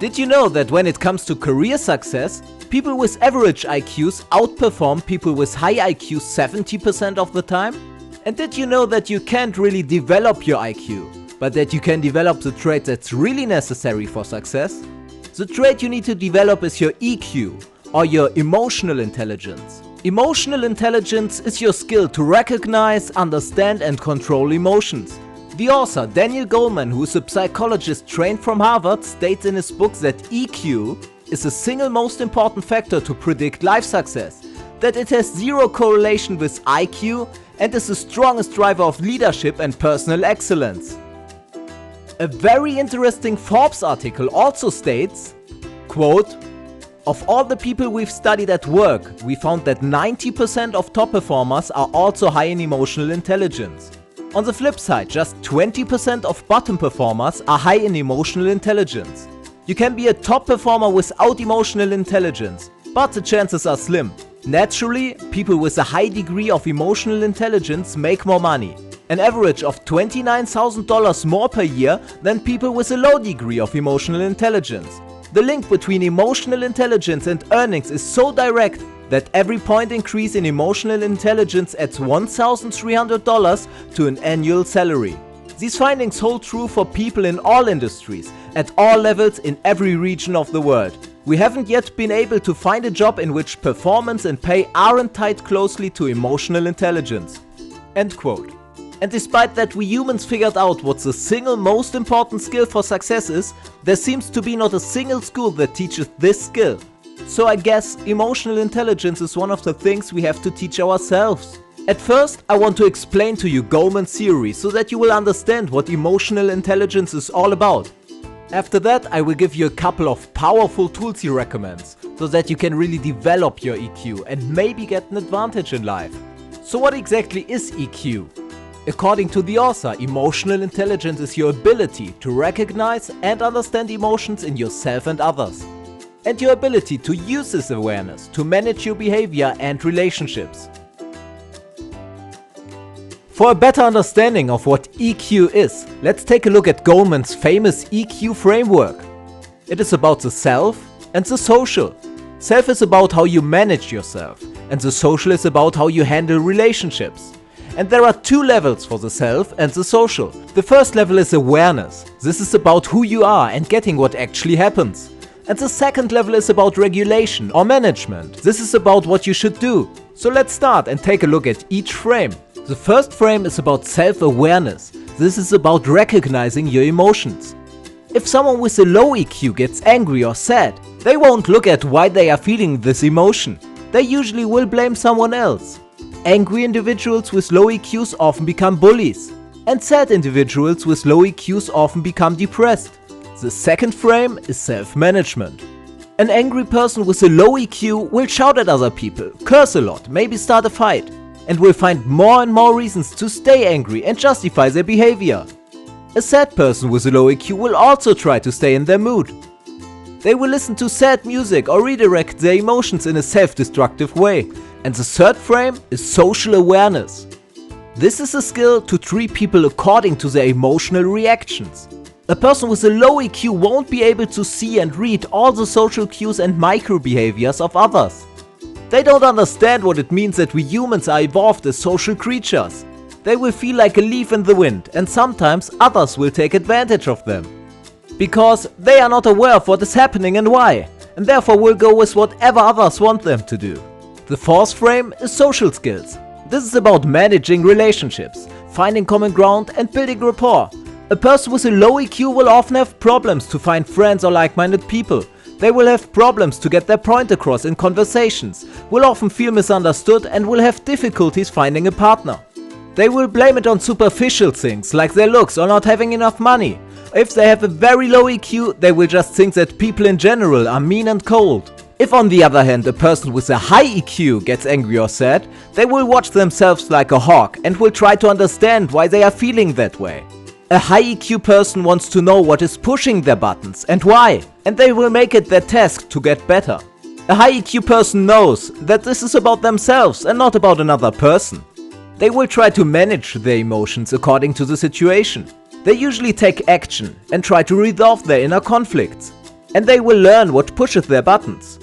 Did you know that when it comes to career success, people with average IQs outperform people with high IQs 70% of the time? And did you know that you can't really develop your IQ, but that you can develop the trait that's really necessary for success? The trait you need to develop is your EQ, or your emotional intelligence. Emotional intelligence is your skill to recognize, understand and control emotions. The author Daniel Goleman, who is a psychologist trained from Harvard, states in his book that EQ is the single most important factor to predict life success, that it has zero correlation with IQ and is the strongest driver of leadership and personal excellence. A very interesting Forbes article also states, quote, "Of all the people we've studied at work, we found that 90% of top performers are also high in emotional intelligence. On the flip side, just 20% of bottom performers are high in emotional intelligence. You can be a top performer without emotional intelligence, but the chances are slim. Naturally, people with a high degree of emotional intelligence make more money, an average of $29,000 more per year than people with a low degree of emotional intelligence. The link between emotional intelligence and earnings is so direct that every point increase in emotional intelligence adds $1,300 to an annual salary. These findings hold true for people in all industries, at all levels in every region of the world. We haven't yet been able to find a job in which performance and pay aren't tied closely to emotional intelligence." End quote. And despite that we humans figured out what the single most important skill for success is, there seems to be not a single school that teaches this skill. So I guess emotional intelligence is one of the things we have to teach ourselves. At first, I want to explain to you Goleman's theory so that you will understand what emotional intelligence is all about. After that, I will give you a couple of powerful tools he recommends so that you can really develop your EQ and maybe get an advantage in life. So what exactly is EQ? According to the author, emotional intelligence is your ability to recognize and understand emotions in yourself and others, and your ability to use this awareness to manage your behavior and relationships. For a better understanding of what EQ is, let's take a look at Goleman's famous EQ framework. It is about the self and the social. Self is about how you manage yourself, and the social is about how you handle relationships. And there are two levels for the self and the social. The first level is awareness. This is about who you are and getting what actually happens. And the second level is about regulation or management. This is about what you should do. So let's start and take a look at each frame. The first frame is about self-awareness. This is about recognizing your emotions. If someone with a low EQ gets angry or sad, they won't look at why they are feeling this emotion. They usually will blame someone else. Angry individuals with low EQs often become bullies, and sad individuals with low EQs often become depressed. The second frame is self-management. An angry person with a low EQ will shout at other people, curse a lot, maybe start a fight, and will find more and more reasons to stay angry and justify their behavior. A sad person with a low EQ will also try to stay in their mood. They will listen to sad music or redirect their emotions in a self-destructive way. And the third frame is social awareness. This is a skill to treat people according to their emotional reactions. A person with a low EQ won't be able to see and read all the social cues and micro-behaviors of others. They don't understand what it means that we humans are evolved as social creatures. They will feel like a leaf in the wind, and sometimes others will take advantage of them. Because they are not aware of what is happening and why, and therefore will go with whatever others want them to do. The fourth frame is social skills. This is about managing relationships, finding common ground and building rapport. A person with a low EQ will often have problems to find friends or like-minded people. They will have problems to get their point across in conversations, will often feel misunderstood and will have difficulties finding a partner. They will blame it on superficial things like their looks or not having enough money. If they have a very low EQ, they will just think that people in general are mean and cold. If on the other hand a person with a high EQ gets angry or sad, they will watch themselves like a hawk and will try to understand why they are feeling that way. A high EQ person wants to know what is pushing their buttons and why, and they will make it their task to get better. A high EQ person knows that this is about themselves and not about another person. They will try to manage their emotions according to the situation. They usually take action and try to resolve their inner conflicts. and they will learn what pushes their buttons.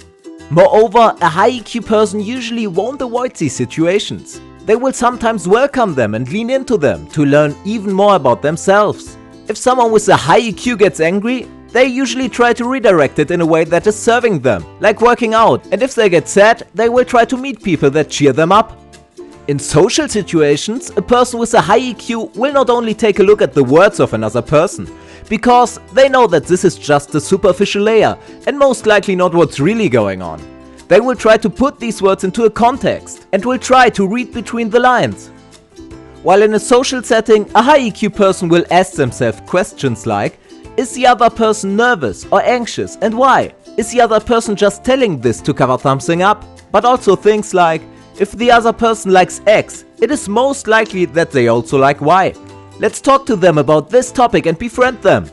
Moreover, a high EQ person usually won't avoid these situations. They will sometimes welcome them and lean into them to learn even more about themselves. If someone with a high EQ gets angry, they usually try to redirect it in a way that is serving them, like working out, and if they get sad, they will try to meet people that cheer them up. In social situations, a person with a high EQ will not only take a look at the words of another person, because they know that this is just the superficial layer and most likely not what's really going on. They will try to put these words into a context and will try to read between the lines. While in a social setting, a high EQ person will ask themselves questions like, is the other person nervous or anxious, and why? Is the other person just telling this to cover something up? But also things like, if the other person likes X, it is most likely that they also like Y. Let's talk to them about this topic and befriend them.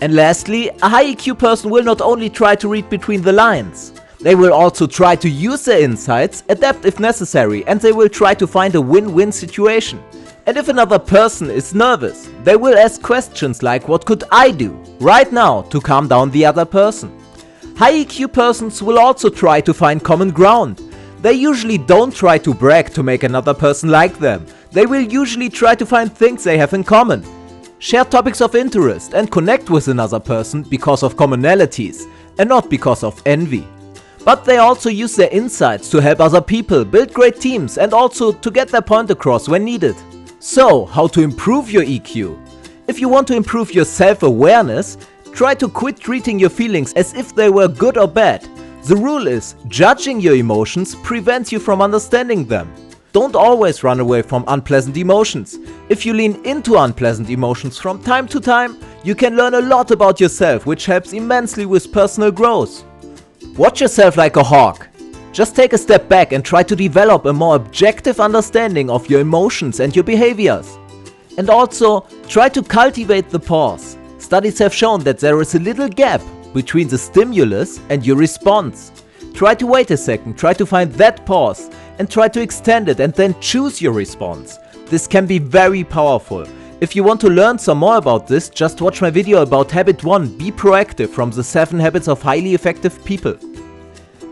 And lastly, a high EQ person will not only try to read between the lines, they will also try to use their insights, adapt if necessary, and they will try to find a win-win situation. And if another person is nervous, they will ask questions like, what could I do right now to calm down the other person? High EQ persons will also try to find common ground. They usually don't try to brag to make another person like them. They will usually try to find things they have in common. Share topics of interest and connect with another person because of commonalities and not because of envy. But they also use their insights to help other people build great teams and also to get their point across when needed. So, how to improve your EQ? If you want to improve your self-awareness, try to quit treating your feelings as if they were good or bad. The rule is, judging your emotions prevents you from understanding them. Don't always run away from unpleasant emotions. If you lean into unpleasant emotions from time to time, you can learn a lot about yourself, which helps immensely with personal growth. Watch yourself like a hawk. Just take a step back and try to develop a more objective understanding of your emotions and your behaviors. And also, try to cultivate the pause. Studies have shown that there is a little gap between the stimulus and your response. Try to wait a second, try to find that pause and try to extend it and then choose your response. This can be very powerful. If you want to learn some more about this, just watch my video about Habit 1, Be Proactive, from the 7 Habits of Highly Effective People.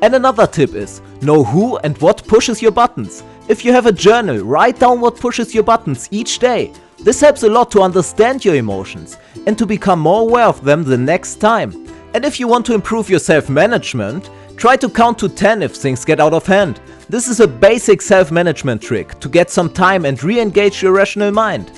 And another tip is, know who and what pushes your buttons. If you have a journal, write down what pushes your buttons each day. This helps a lot to understand your emotions and to become more aware of them the next time. And if you want to improve your self-management, try to count to 10 if things get out of hand. This is a basic self-management trick to get some time and re-engage your rational mind.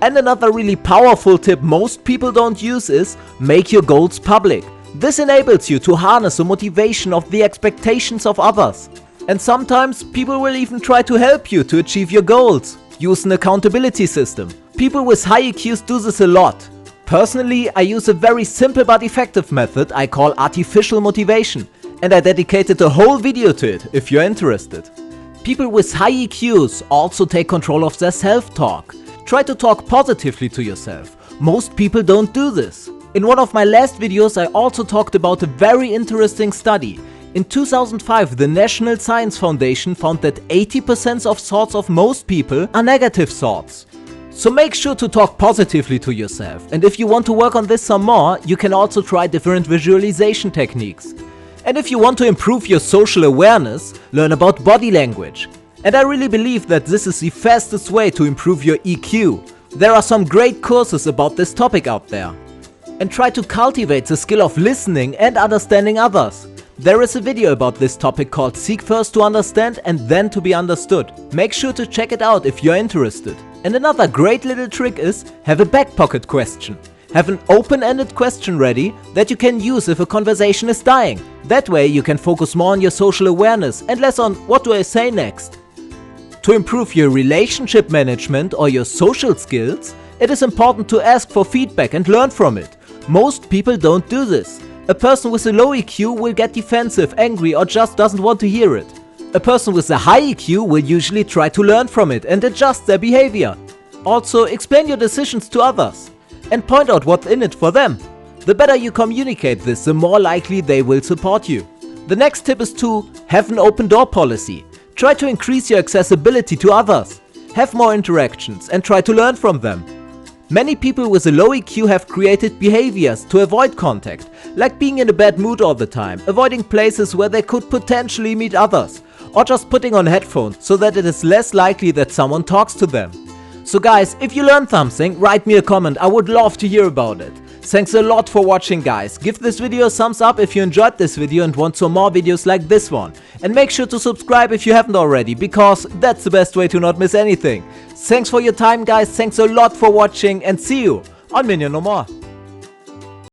And another really powerful tip most people don't use is, make your goals public. This enables you to harness the motivation of the expectations of others. And sometimes people will even try to help you to achieve your goals. Use an accountability system. People with high EQs do this a lot. Personally, I use a very simple but effective method I call artificial motivation, and I dedicated a whole video to it if you're interested. People with high EQs also take control of their self-talk. Try to talk positively to yourself. Most people don't do this. In one of my last videos, I also talked about a very interesting study. In 2005, the National Science Foundation found that 80% of thoughts of most people are negative thoughts. So make sure to talk positively to yourself. And if you want to work on this some more, you can also try different visualization techniques. And if you want to improve your social awareness, learn about body language. And I really believe that this is the fastest way to improve your EQ. There are some great courses about this topic out there. And try to cultivate the skill of listening and understanding others. There is a video about this topic called Seek First to Understand and Then to Be Understood. Make sure to check it out if you're interested. And another great little trick is, have a back pocket question. Have an open-ended question ready that you can use if a conversation is dying. That way you can focus more on your social awareness and less on what do I say next. To improve your relationship management or your social skills, it is important to ask for feedback and learn from it. Most people don't do this. A person with a low EQ will get defensive, angry, or just doesn't want to hear it. A person with a high EQ will usually try to learn from it and adjust their behavior. Also, explain your decisions to others and point out what's in it for them. The better you communicate this, the more likely they will support you. The next tip is to have an open door policy. Try to increase your accessibility to others. Have more interactions and try to learn from them. Many people with a low EQ have created behaviors to avoid contact, like being in a bad mood all the time, avoiding places where they could potentially meet others, or just putting on headphones so that it is less likely that someone talks to them. So guys, if you learned something, write me a comment, I would love to hear about it. Thanks a lot for watching guys, give this video a thumbs up if you enjoyed this video and want some more videos like this one. And make sure to subscribe if you haven't already, because that's the best way to not miss anything. Thanks for your time guys, thanks a lot for watching and see you on MinionNoMore.